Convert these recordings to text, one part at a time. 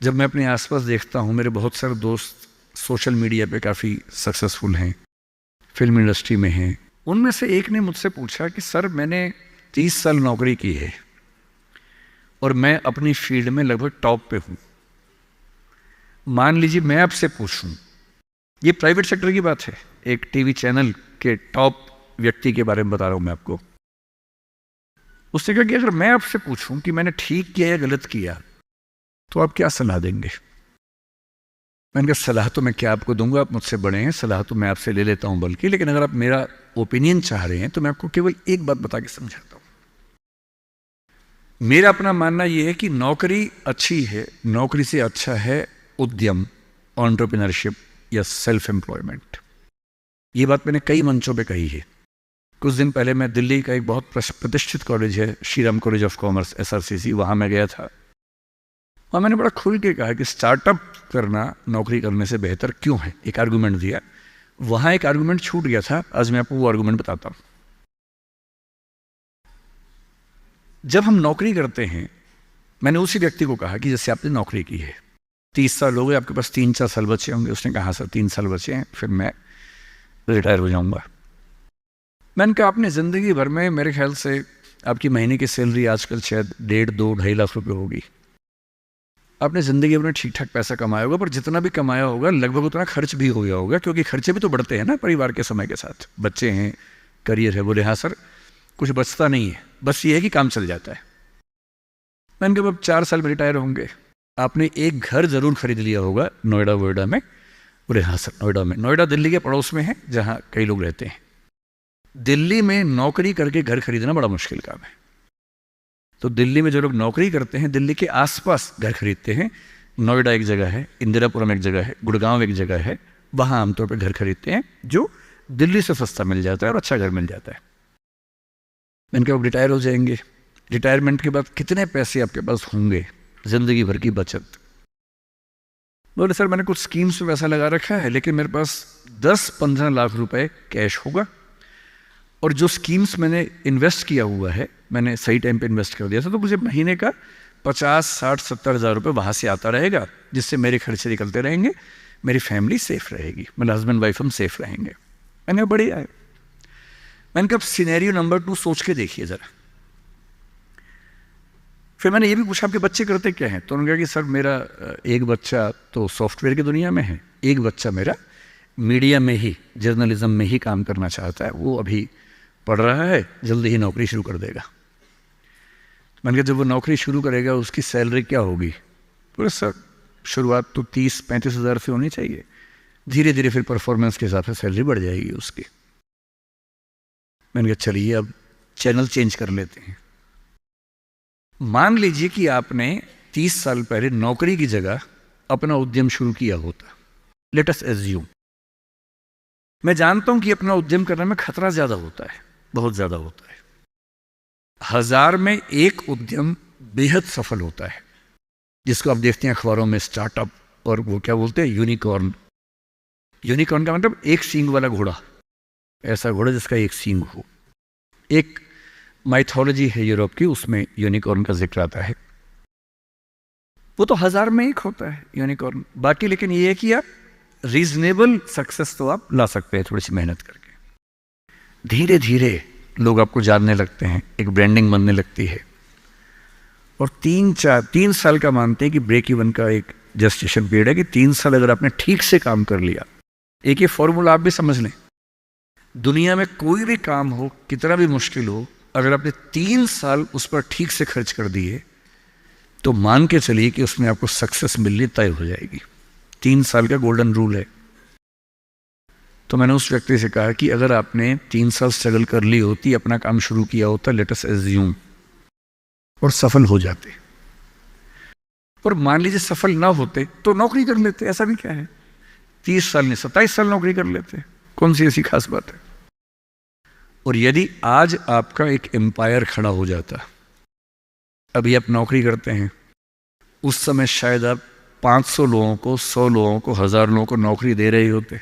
जब मैं अपने आसपास देखता हूँ, मेरे बहुत सारे दोस्त सोशल मीडिया पे काफ़ी सक्सेसफुल हैं, फिल्म इंडस्ट्री में हैं। उनमें से एक ने मुझसे पूछा कि सर, मैंने 30 साल नौकरी की है और मैं अपनी फील्ड में लगभग टॉप पे हूँ। मान लीजिए मैं आपसे पूछूं, ये प्राइवेट सेक्टर की बात है, एक टीवी चैनल के टॉप व्यक्ति के बारे में बता रहा हूं मैं आपको। उसने कहा कि अगर मैं आपसे पूछूं कि मैंने ठीक किया या गलत किया तो आप क्या सलाह देंगे? मैंने कहा सलाह तो मैं क्या आपको दूंगा, आप मुझसे बड़े हैं, सलाह तो मैं आपसे ले लेता हूं बल्कि, लेकिन अगर आप मेरा ओपिनियन चाह रहे हैं तो मैं आपको केवल एक बात बता के समझाता हूं। मेरा अपना मानना यह है कि नौकरी अच्छी है, नौकरी से अच्छा है उद्यम, एंटरप्रेन्योरशिप या सेल्फ एम्प्लॉयमेंट। ये बात मैंने कई मंचों पे कही है। कुछ दिन पहले मैं दिल्ली का एक बहुत प्रतिष्ठित कॉलेज है, Shriram college of commerce, SRCC, वहाँ मैं गया था। और मैंने बड़ा खुल के कहा कि स्टार्टअप करना नौकरी करने से बेहतर क्यों है, एक आर्गूमेंट दिया। वहाँ एक आर्गूमेंट छूट गया था, आज मैं आपको वो आर्गूमेंट बताता हूँ। जब हम नौकरी करते हैं, मैंने उसी व्यक्ति को कहा कि जैसे आपने नौकरी की है, 30 साल हो गए, आपके पास 3-4 साल बचे होंगे। उसने कहा सर 3 साल बचे हैं, फिर मैं रिटायर हो जाऊंगा। मैंने कहा आपने ज़िंदगी भर में, मेरे ख्याल से आपकी महीने की सैलरी आजकल शायद 1.5-2-2.5 लाख रुपए होगी। आपने ज़िंदगी भर में ठीक ठाक पैसा कमाया होगा, पर जितना भी कमाया होगा लगभग उतना खर्च भी हो गया होगा, क्योंकि खर्चे भी तो बढ़ते हैं ना परिवार के समय के साथ। बच्चे हैं, करियर है। बोले हाँ सर, कुछ बचता नहीं है, बस ये है कि काम चल जाता है। मैंने कहा अब 4 साल में रिटायर होंगे, आपने एक घर जरूर खरीद लिया होगा नोएडा वोएडा में। बोले हाँ सर, नोएडा में। नोएडा दिल्ली के पड़ोस में है, जहाँ कई लोग रहते हैं। दिल्ली में नौकरी करके घर खरीदना बड़ा मुश्किल काम है। तो दिल्ली में जो लोग नौकरी करते हैं, दिल्ली के आसपास घर खरीदते हैं। नोएडा एक जगह है, इंदिरापुरम एक जगह है, गुड़गांव एक जगह है, वहाँ आमतौर पर घर खरीदते हैं, जो दिल्ली से सस्ता मिल जाता है और अच्छा घर मिल जाता है। मैंने कहा रिटायर हो जाएंगे, रिटायरमेंट के बाद कितने पैसे आपके पास होंगे, जिंदगी भर की बचत? बोले सर मैंने कुछ स्कीम्स में पैसा लगा रखा है, लेकिन मेरे पास 10-15 लाख रुपए कैश होगा, और जो स्कीम्स मैंने इन्वेस्ट किया हुआ है, मैंने सही टाइम पे इन्वेस्ट कर दिया था, तो मुझे महीने का 50-60-70 हज़ार रुपये वहाँ से आता रहेगा, जिससे मेरे खर्चे निकलते रहेंगे, मेरी फैमिली सेफ रहेगी, मेरे हस्बैंड वाइफ हम सेफ रहेंगे। मैंने कहा बढ़िया है। मैंने कहा सिनेरियो नंबर 2 सोच के देखिए ज़रा। फिर मैंने ये भी पूछा आपके बच्चे करते क्या हैं? तो उन्होंने कहा कि सर मेरा एक बच्चा तो सॉफ्टवेयर की दुनिया में है, एक बच्चा मेरा मीडिया में ही, जर्नलिज्म में ही काम करना चाहता है, वो अभी पढ़ रहा है, जल्दी ही नौकरी शुरू कर देगा। मैंने कहा जब वो नौकरी शुरू करेगा उसकी सैलरी क्या होगी? बोले सर शुरुआत तो 30-35 हज़ार से होनी चाहिए, धीरे धीरे फिर परफॉर्मेंस के हिसाब से सैलरी बढ़ जाएगी उसकी। मैंने कहा चलिए अब चैनल चेंज कर लेते हैं। मान लीजिए कि आपने 30 साल पहले नौकरी की जगह अपना उद्यम शुरू किया होता। लेट अस एज्यूम, मैं जानता हूं कि अपना उद्यम करने में खतरा ज्यादा होता है, बहुत ज्यादा होता है। 1000 में एक उद्यम बेहद सफल होता है, जिसको आप देखते हैं अखबारों में, स्टार्टअप, और वो क्या बोलते हैं, यूनिकॉर्न। यूनिकॉर्न का मतलब एक सींग वाला घोड़ा, ऐसा घोड़ा जिसका एक सींग हो। एक माइथोलॉजी है यूरोप की, उसमें यूनिकॉर्न का जिक्र आता है। वो तो 1000 में एक होता है यूनिकॉर्न। बाकी लेकिन ये है कि आप रीजनेबल सक्सेस तो आप ला सकते हैं थोड़ी सी मेहनत करके। धीरे धीरे लोग आपको जानने लगते हैं, एक ब्रांडिंग बनने लगती है, और 3 साल का मानते हैं कि ब्रेक इवन का एक जस्टिशन पीरियड है, कि 3 साल अगर आपने ठीक से काम कर लिया। एक ये फॉर्मूला आप भी समझ लें, दुनिया में कोई भी काम हो, कितना भी मुश्किल हो, अगर आपने 3 साल उस पर ठीक से खर्च कर दिए तो मान के चलिए कि उसमें आपको सक्सेस मिलनी तय हो जाएगी। 3 साल का गोल्डन रूल है। तो मैंने उस व्यक्ति से कहा कि अगर आपने 3 साल स्ट्रगल कर ली होती, अपना काम शुरू किया होता, लेट अस एज्यूम, और सफल हो जाते, और मान लीजिए सफल ना होते तो नौकरी कर लेते, ऐसा भी क्या है, 30 साल नहीं 27 साल नौकरी कर लेते, कौन सी ऐसी खास बात है। और यदि आज आपका एक एम्पायर खड़ा हो जाता, अभी आप नौकरी करते हैं, उस समय शायद आप 500 लोगों को, 100 लोगों को, 1000 लोगों को नौकरी दे रहे होते।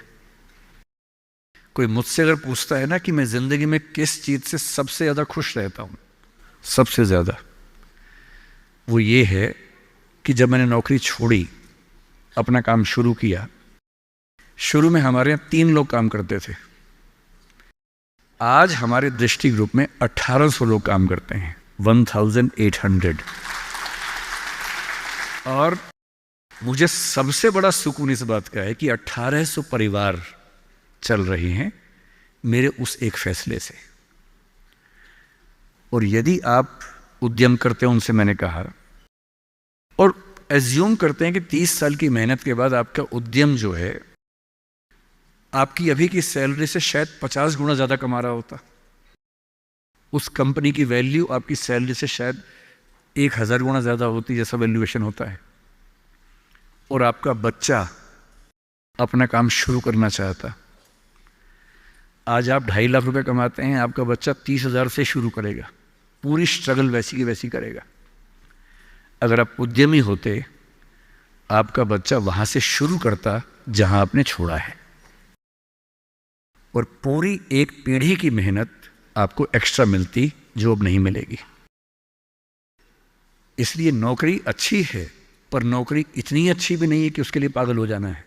कोई मुझसे अगर पूछता है ना कि मैं जिंदगी में किस चीज से सबसे ज्यादा खुश रहता हूं, सबसे ज्यादा, वो ये है कि जब मैंने नौकरी छोड़ी, अपना काम शुरू किया, शुरू में हमारे यहाँ 3 लोग काम करते थे। आज हमारे दृष्टि ग्रुप में 1800 लोग काम करते हैं, 1800। और मुझे सबसे बड़ा सुकून इस बात का है कि 1800 परिवार चल रहे हैं मेरे उस एक फैसले से। और यदि आप उद्यम करते हो, उनसे मैंने कहा, और एज्यूम करते हैं कि 30 साल की मेहनत के बाद आपका उद्यम जो है आपकी अभी की सैलरी से शायद 50 गुना ज़्यादा कमा रहा होता, उस कंपनी की वैल्यू आपकी सैलरी से शायद 1000 गुना ज़्यादा होती, जैसा वैल्यूएशन होता है, और आपका बच्चा अपना काम शुरू करना चाहता। आज आप 2.5 लाख रुपए कमाते हैं, आपका बच्चा 30,000 से शुरू करेगा, पूरी स्ट्रगल वैसी की वैसी करेगा। अगर आप उद्यमी होते, आपका बच्चा वहां से शुरू करता जहां आपने छोड़ा है, और पूरी एक पीढ़ी की मेहनत आपको एक्स्ट्रा मिलती जो अब नहीं मिलेगी। इसलिए नौकरी अच्छी है, पर नौकरी इतनी अच्छी भी नहीं है कि उसके लिए पागल हो जाना है।